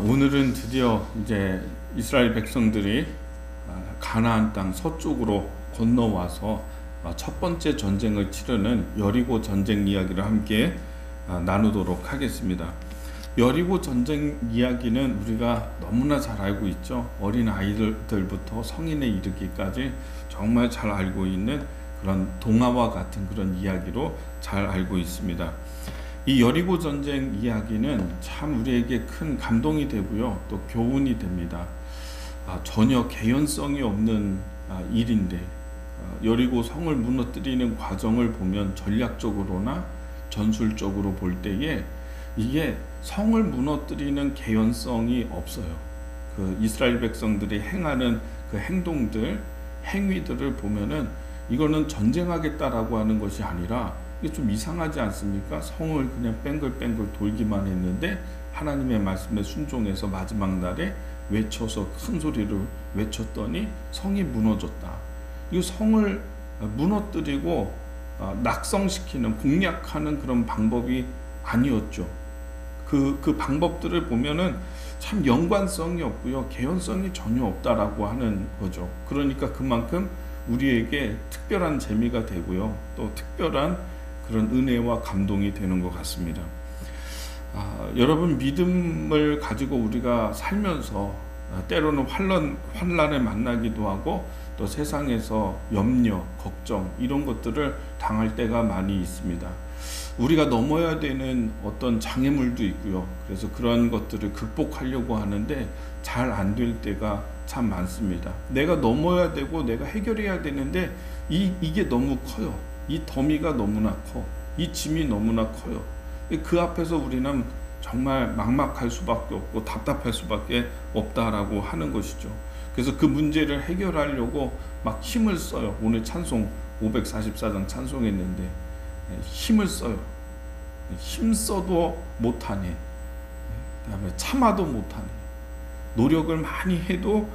오늘은 드디어 이제 이스라엘 백성들이 가나안 땅 서쪽으로 건너와서 첫 번째 전쟁을 치르는 여리고 전쟁 이야기를 함께 나누도록 하겠습니다. 여리고 전쟁 이야기는 우리가 너무나 잘 알고 있죠. 어린 아이들부터 성인에 이르기까지 정말 잘 알고 있는 그런 동화와 같은 그런 이야기로 잘 알고 있습니다. 이 여리고 전쟁 이야기는 참 우리에게 큰 감동이 되고요, 또 교훈이 됩니다. 전혀 개연성이 없는 일인데 여리고 성을 무너뜨리는 과정을 보면 전략적으로나 전술적으로 볼 때에 이게 성을 무너뜨리는 개연성이 없어요. 그 이스라엘 백성들이 행하는 그 행동들, 행위들을 보면은 이거는 전쟁하겠다라고 하는 것이 아니라 이게 좀 이상하지 않습니까? 성을 그냥 뺑글뺑글 돌기만 했는데 하나님의 말씀에 순종해서 마지막 날에 외쳐서 큰 소리로 외쳤더니 성이 무너졌다. 이 성을 무너뜨리고 낙성시키는, 공략하는 그런 방법이 아니었죠. 그 방법들을 보면은 참 연관성이 없고요, 개연성이 전혀 없다라고 하는 거죠. 그러니까 그만큼 우리에게 특별한 재미가 되고요, 또 특별한 그런 은혜와 감동이 되는 것 같습니다. 여러분, 믿음을 가지고 우리가 살면서 때로는 환난을 만나기도 하고 또 세상에서 염려, 걱정 이런 것들을 당할 때가 많이 있습니다. 우리가 넘어야 되는 어떤 장애물도 있고요. 그래서 그런 것들을 극복하려고 하는데 잘 안 될 때가 참 많습니다. 내가 넘어야 되고 내가 해결해야 되는데 이게 너무 커요. 이 더미가 너무나 커. 이 짐이 너무나 커요. 그 앞에서 우리는 정말 막막할 수밖에 없고 답답할 수밖에 없다라고 하는 것이죠. 그래서 그 문제를 해결하려고 막 힘을 써요. 오늘 찬송 544장 찬송했는데 힘을 써요. 힘 써도 못하네. 그다음에 참아도 못하네. 노력을 많이 해도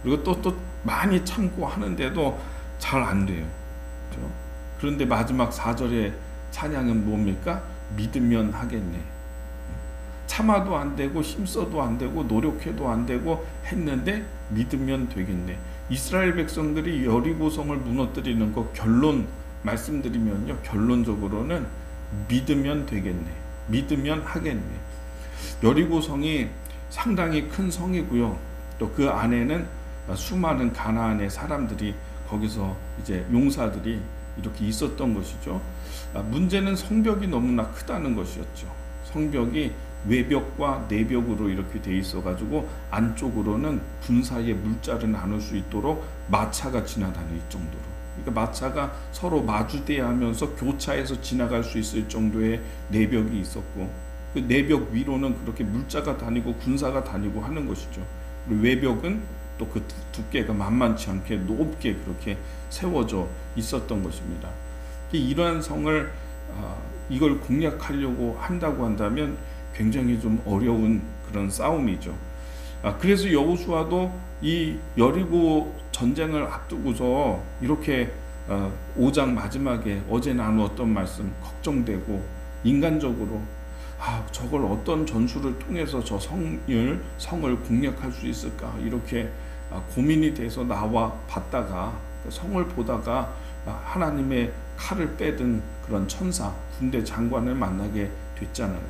그리고 또 많이 참고 하는데도 잘 안 돼요. 그렇죠? 그런데 마지막 4절의 찬양은 뭡니까? 믿으면 하겠네. 참아도 안 되고 힘써도 안 되고 노력해도 안 되고 했는데 믿으면 되겠네. 이스라엘 백성들이 여리고성을 무너뜨리는 거 결론 말씀드리면요, 결론적으로는 믿으면 되겠네, 믿으면 하겠네. 여리고성이 상당히 큰 성이고요, 또 그 안에는 수많은 가나안의 사람들이, 거기서 이제 용사들이 이렇게 있었던 것이죠. 문제는 성벽이 너무나 크다는 것이었죠. 성벽이 외벽과 내벽으로 이렇게 돼 있어 가지고 안쪽으로는 군사의 물자를 나눌 수 있도록 마차가 지나다닐 정도로, 그러니까 마차가 서로 마주대하면서 교차해서 지나갈 수 있을 정도의 내벽이 있었고, 그 내벽 위로는 그렇게 물자가 다니고 군사가 다니고 하는 것이죠. 그리고 외벽은 또 그 두께가 만만치 않게 높게 그렇게 세워져 있었던 것입니다. 이러한 성을 이걸 공략하려고 한다고 한다면 굉장히 좀 어려운 그런 싸움이죠. 그래서 여호수아도 이 여리고 전쟁을 앞두고서 이렇게 5장 마지막에 어제 나누었던 말씀, 걱정되고 인간적으로 저걸 어떤 전술을 통해서 저 성을 공략할 수 있을까, 이렇게 고민이 돼서 나와 봤다가 성을 보다가 하나님의 칼을 빼든 그런 천사, 군대 장관을 만나게 됐잖아요.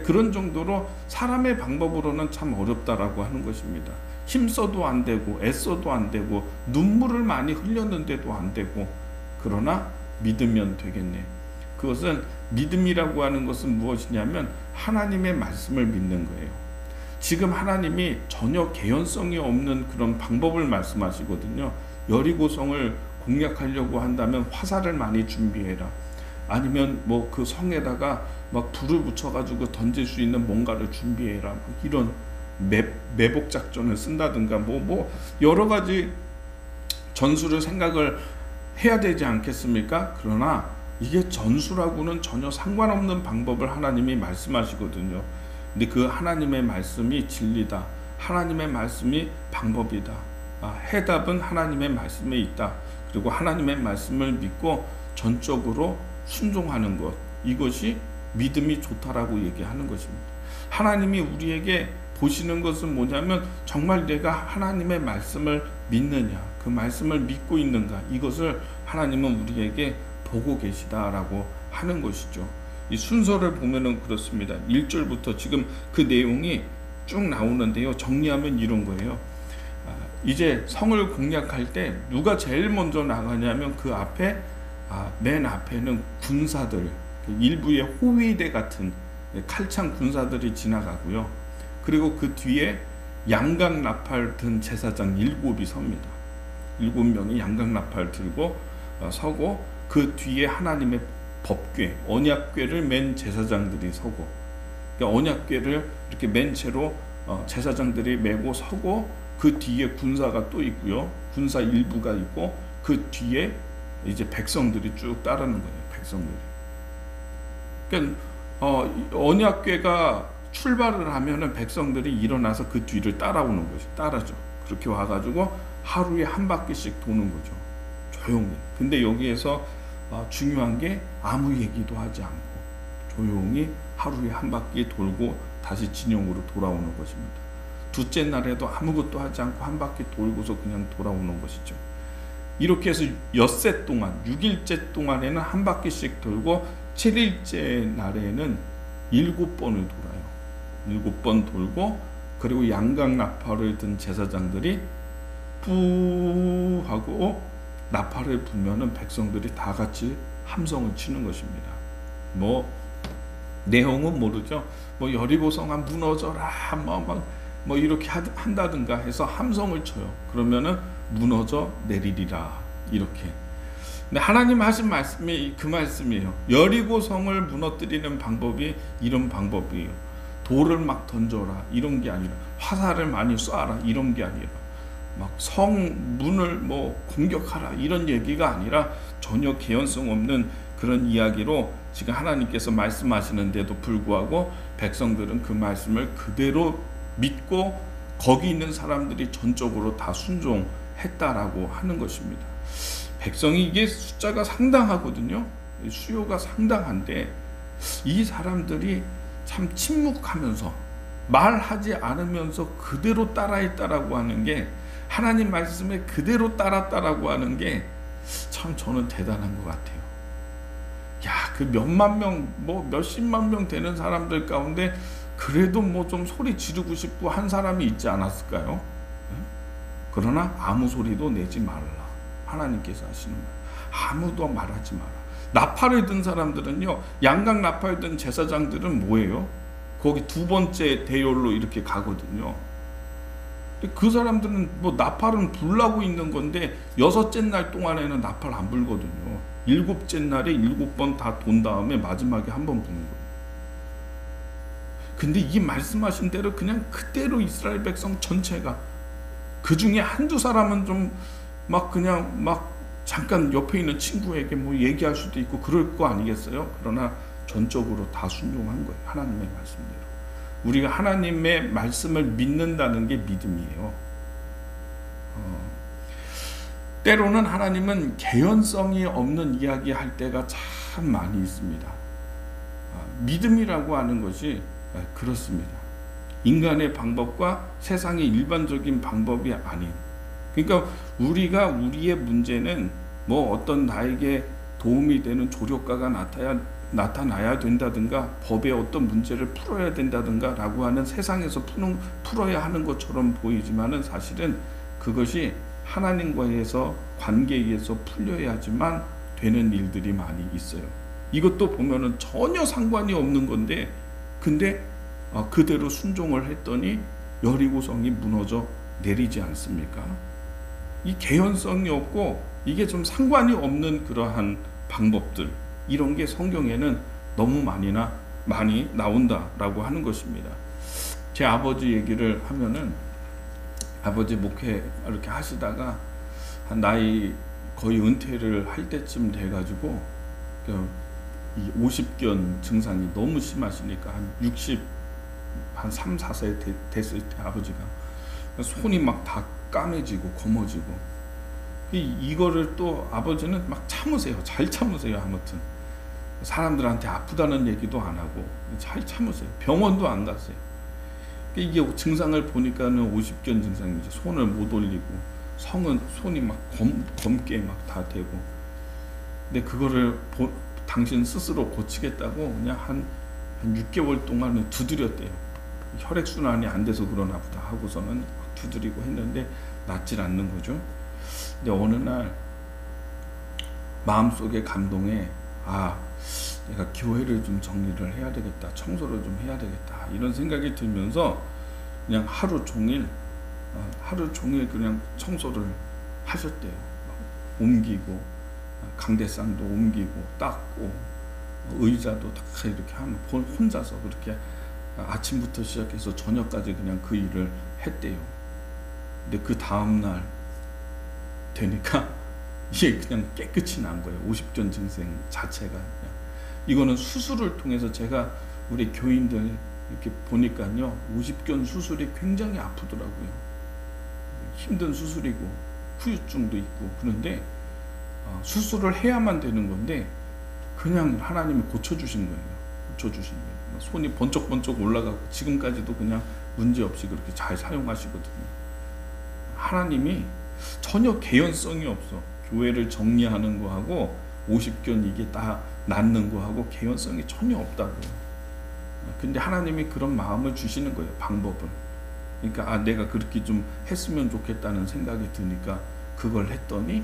그런 정도로 사람의 방법으로는 참 어렵다라고 하는 것입니다. 힘써도 안 되고 애써도 안 되고 눈물을 많이 흘렸는데도 안 되고, 그러나 믿으면 되겠네. 그것은, 믿음이라고 하는 것은 무엇이냐면 하나님의 말씀을 믿는 거예요. 지금 하나님이 전혀 개연성이 없는 그런 방법을 말씀하시거든요. 여리고성을 공략하려고 한다면 화살을 많이 준비해라. 아니면 뭐 그 성에다가 막 불을 붙여가지고 던질 수 있는 뭔가를 준비해라. 이런 매복 작전을 쓴다든가 뭐 여러 가지 전술을 생각을 해야 되지 않겠습니까? 그러나 이게 전술하고는 전혀 상관없는 방법을 하나님이 말씀하시거든요. 근데 그 하나님의 말씀이 진리다. 하나님의 말씀이 방법이다. 해답은 하나님의 말씀에 있다. 그리고 하나님의 말씀을 믿고 전적으로 순종하는 것, 이것이 믿음이 좋다라고 얘기하는 것입니다. 하나님이 우리에게 보시는 것은 뭐냐면 정말 내가 하나님의 말씀을 믿느냐, 그 말씀을 믿고 있는가, 이것을 하나님은 우리에게 보고 계시다라고 하는 것이죠. 이 순서를 보면은 그렇습니다. 1절부터 지금 그 내용이 쭉 나오는데요. 정리하면 이런 거예요. 이제 성을 공략할 때 누가 제일 먼저 나가냐면 그 앞에 맨 앞에는 군사들, 일부의 호위대 같은 칼창 군사들이 지나가고요. 그리고 그 뒤에 양각 나팔 든 제사장 7이 섭니다. 7명이 양각 나팔 들고 서고, 그 뒤에 하나님의 법궤, 언약궤를 맨 제사장들이 서고, 그러니까 언약궤를 이렇게 맨 채로 제사장들이 메고 서고, 그 뒤에 군사가 또 있고요. 군사 일부가 있고, 그 뒤에 이제 백성들이 쭉 따르는 거예요. 백성들이. 그러니까 언약궤가 출발을 하면은 백성들이 일어나서 그 뒤를 따라오는 거죠. 따라죠. 그렇게 와가지고 하루에 한 바퀴씩 도는 거죠. 조용히. 근데 여기에서 중요한 게 아무 얘기도 하지 않고 조용히 하루에 한 바퀴 돌고 다시 진영으로 돌아오는 것입니다. 둘째 날에도 아무것도 하지 않고 한 바퀴 돌고서 그냥 돌아오는 것이죠. 이렇게 해서 엿새 동안, 6일째 동안에는 한 바퀴씩 돌고 7일째 날에는 7번을 돌아요. 7번 돌고, 그리고 양각 나팔을 든 제사장들이 뿌 하고 나팔을 불면은 백성들이 다 같이 함성을 치는 것입니다. 뭐 내용은 모르죠. 뭐 여리고 성아 무너져라, 뭐 이렇게 한다든가 해서 함성을 쳐요. 그러면은 무너져 내리리라, 이렇게. 근데 하나님 하신 말씀이 그 말씀이에요. 여리고 성을 무너뜨리는 방법이 이런 방법이에요. 돌을 막 던져라, 이런 게 아니라, 화살을 많이 쏴라, 이런 게 아니라, 막 성문을 뭐 공격하라, 이런 얘기가 아니라 전혀 개연성 없는 그런 이야기로 지금 하나님께서 말씀하시는데도 불구하고 백성들은 그 말씀을 그대로 믿고 거기 있는 사람들이 전적으로 다 순종했다라고 하는 것입니다. 백성이 이게 숫자가 상당하거든요. 수요가 상당한데 이 사람들이 참 침묵하면서 말하지 않으면서 그대로 따라했다라고 하는 게, 하나님 말씀에 그대로 따랐다라고 하는 게 참 저는 대단한 것 같아요. 야, 그 몇만 명, 뭐 몇십만 명 되는 사람들 가운데 그래도 뭐 좀 소리 지르고 싶고 한 사람이 있지 않았을까요? 그러나 아무 소리도 내지 말라. 하나님께서 하시는 말. 아무도 말하지 마라. 나팔을 든 사람들은요, 양각 나팔 든 제사장들은 뭐예요? 거기 두 번째 대열로 이렇게 가거든요. 그 사람들은 뭐 나팔은 불라고 있는 건데 6째 날 동안에는 나팔 안 불거든요. 7째 날에 7번 다 돈 다음에 마지막에 한 번 부는 거예요. 근데 이 말씀하신 대로 그냥 그대로 이스라엘 백성 전체가, 그 중에 한두 사람은 좀 막 그냥 막 잠깐 옆에 있는 친구에게 뭐 얘기할 수도 있고 그럴 거 아니겠어요? 그러나 전적으로 다 순종한 거예요. 하나님의 말씀대로. 우리가 하나님의 말씀을 믿는다는 게 믿음이에요. 때로는 하나님은 개연성이 없는 이야기 할 때가 참 많이 있습니다. 믿음이라고 하는 것이 그렇습니다. 인간의 방법과 세상의 일반적인 방법이 아닌, 그러니까 우리가 우리의 문제는 뭐 어떤 나에게 도움이 되는 조력가가 나타나야 된다든가, 법의 어떤 문제를 풀어야 된다든가 라고 하는 세상에서 풀어야 하는 것처럼 보이지만은 사실은 그것이 하나님과에서 관계에서 풀려야지만 되는 일들이 많이 있어요. 이것도 보면은 전혀 상관이 없는 건데, 근데 그대로 순종을 했더니 여리고성이 무너져 내리지 않습니까? 이 개연성이 없고 이게 좀 상관이 없는 그러한 방법들, 이런 게 성경에는 너무 많이 나온다라고 하는 것입니다. 제 아버지 얘기를 하면은, 아버지 목회 이렇게 하시다가 한 나이 거의 은퇴를 할 때쯤 돼가지고 이 50견 증상이 너무 심하시니까 한 3, 4세 됐을 때 아버지가 손이 막 다 까매지고 검어지고, 이거를 또 아버지는 막 참으세요. 잘 참으세요. 아무튼 사람들한테 아프다는 얘기도 안 하고 잘 참으세요. 병원도 안 갔어요. 이게 증상을 보니까는 50견 증상이죠. 손을 못 올리고 손이 막 검게 막 다 되고. 근데 그거를 당신 스스로 고치겠다고 그냥 한 6개월 동안은 두드렸대요. 혈액순환이 안 돼서 그러나 보다 하고서는 두드리고 했는데 낫질 않는 거죠. 근데 어느 날 마음속에 감동에 내가 교회를 좀 정리를 해야 되겠다, 청소를 좀 해야 되겠다, 이런 생각이 들면서 그냥 하루 종일 그냥 청소를 하셨대요. 옮기고 강대상도 옮기고 닦고 의자도 다 이렇게 하면 혼자서 그렇게 아침부터 시작해서 저녁까지 그냥 그 일을 했대요. 근데 그 다음날 되니까 이게 그냥 깨끗이 난 거예요. 50견 증상 자체가. 그냥. 이거는 수술을 통해서 제가 우리 교인들 이렇게 보니까요, 50견 수술이 굉장히 아프더라고요. 힘든 수술이고 후유증도 있고. 그런데 수술을 해야만 되는 건데 그냥 하나님이 고쳐주신 거예요. 고쳐주신 거예요. 손이 번쩍번쩍 올라가고 지금까지도 그냥 문제없이 그렇게 잘 사용하시거든요. 하나님이 전혀 개연성이 없어. 교회를 정리하는 거하고 50견 이게 다 낫는 거하고 개연성이 전혀 없다고요. 근데 하나님이 그런 마음을 주시는 거예요. 방법을. 그러니까 내가 그렇게 좀 했으면 좋겠다는 생각이 드니까 그걸 했더니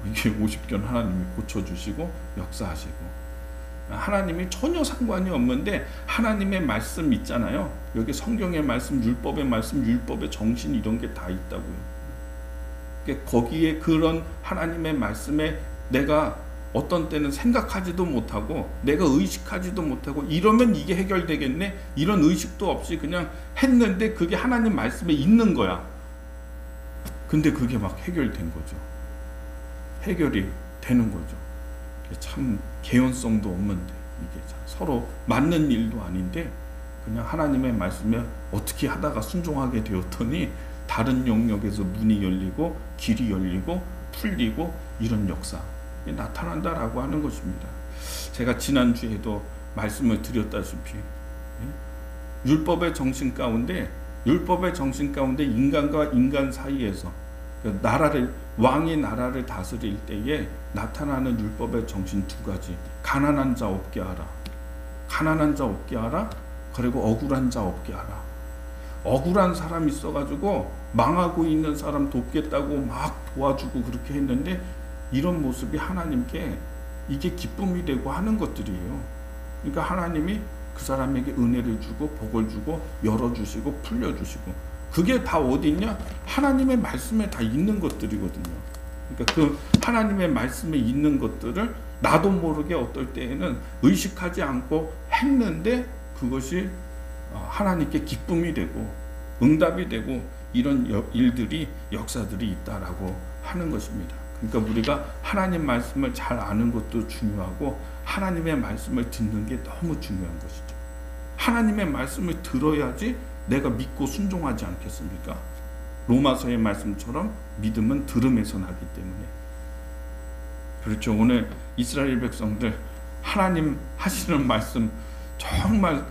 이게 50견 하나님이 고쳐주시고 역사하시고. 하나님이 전혀 상관이 없는데 하나님의 말씀 있잖아요. 여기 성경의 말씀, 율법의 말씀, 율법의 정신 이런 게 다 있다고요. 거기에 그런 하나님의 말씀에 내가 어떤 때는 생각하지도 못하고 내가 의식하지도 못하고 이러면 이게 해결되겠네, 이런 의식도 없이 그냥 했는데 그게 하나님 말씀에 있는 거야. 근데 그게 막 해결된 거죠. 해결이 되는 거죠. 참 개연성도 없는데 이게 서로 맞는 일도 아닌데 그냥 하나님의 말씀에 어떻게 하다가 순종하게 되었더니 다른 영역에서 문이 열리고 길이 열리고 풀리고 이런 역사 나타난다라고 하는 것입니다. 제가 지난주에도 말씀을 드렸다시피 율법의 정신 가운데 인간과 인간 사이에서 왕이 나라를 다스릴 때에 나타나는 율법의 정신 두 가지. 가난한 자 없게 하라. 그리고 억울한 자 없게 하라. 억울한 사람 있어가지고 망하고 있는 사람 돕겠다고 막 도와주고 그렇게 했는데 이런 모습이 하나님께 이게 기쁨이 되고 하는 것들이에요. 그러니까 하나님이 그 사람에게 은혜를 주고 복을 주고 열어주시고 풀려주시고. 그게 다 어디 있냐? 하나님의 말씀에 다 있는 것들이거든요. 그러니까 그 하나님의 말씀에 있는 것들을 나도 모르게 어떨 때에는 의식하지 않고 했는데 그것이 하나님께 기쁨이 되고 응답이 되고 이런 일들이 역사들이 있다라고 하는 것입니다. 그러니까 우리가 하나님 말씀을 잘 아는 것도 중요하고 하나님의 말씀을 듣는 게 너무 중요한 것이죠. 하나님의 말씀을 들어야지 내가 믿고 순종하지 않겠습니까? 로마서의 말씀처럼 믿음은 들음에서 나기 때문에. 그렇죠. 오늘 이스라엘 백성들 하나님 하시는 말씀 정말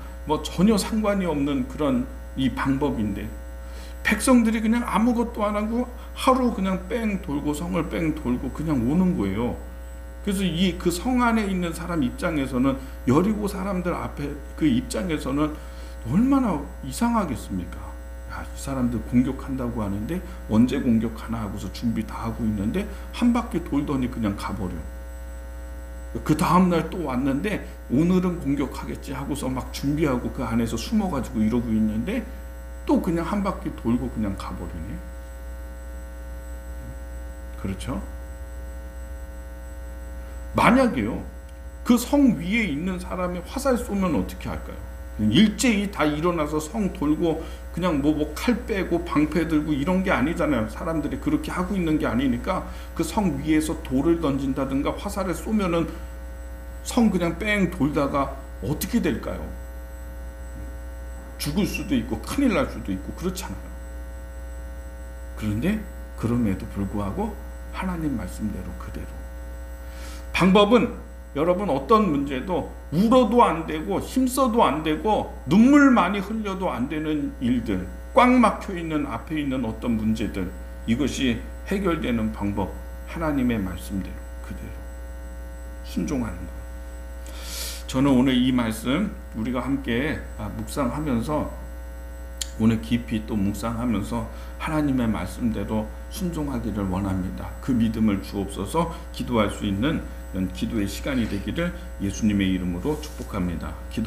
전혀 상관이 없는 그런 이 방법인데 백성들이 그냥 아무것도 안 하고 하루 그냥 뺑 돌고 성을 뺑 돌고 그냥 오는 거예요. 그래서 그 성 안에 있는 사람 입장에서는 여리고 사람들 앞에 그 입장에서는 얼마나 이상하겠습니까? 이 사람들 공격한다고 하는데 언제 공격하나 하고서 준비 다 하고 있는데 한 바퀴 돌더니 그냥 가버려. 그 다음날 또 왔는데 오늘은 공격하겠지 하고서 막 준비하고 그 안에서 숨어가지고 이러고 있는데 또 그냥 한 바퀴 돌고 그냥 가버리네. 그렇죠? 만약에요 그 성 위에 있는 사람이 화살 쏘면 어떻게 할까요? 일제히 다 일어나서 성 돌고 그냥 칼 빼고 방패 들고 이런 게 아니잖아요. 사람들이 그렇게 하고 있는 게 아니니까 그 성 위에서 돌을 던진다든가 화살을 쏘면은 성 그냥 뺑 돌다가 어떻게 될까요? 죽을 수도 있고 큰일 날 수도 있고 그렇잖아요. 그런데 그럼에도 불구하고 하나님 말씀대로 그대로. 방법은 여러분 어떤 문제도 울어도 안 되고 힘써도 안 되고 눈물 많이 흘려도 안 되는 일들, 꽉 막혀 있는 앞에 있는 어떤 문제들, 이것이 해결되는 방법, 하나님의 말씀대로 그대로 순종하는 것. 저는 오늘 이 말씀 우리가 함께 묵상하면서 오늘 깊이 또 묵상하면서 하나님의 말씀대로 순종하기를 원합니다. 그 믿음을 주옵소서. 기도할 수 있는 기도의 시간이 되기를 예수님의 이름으로 축복합니다. 기도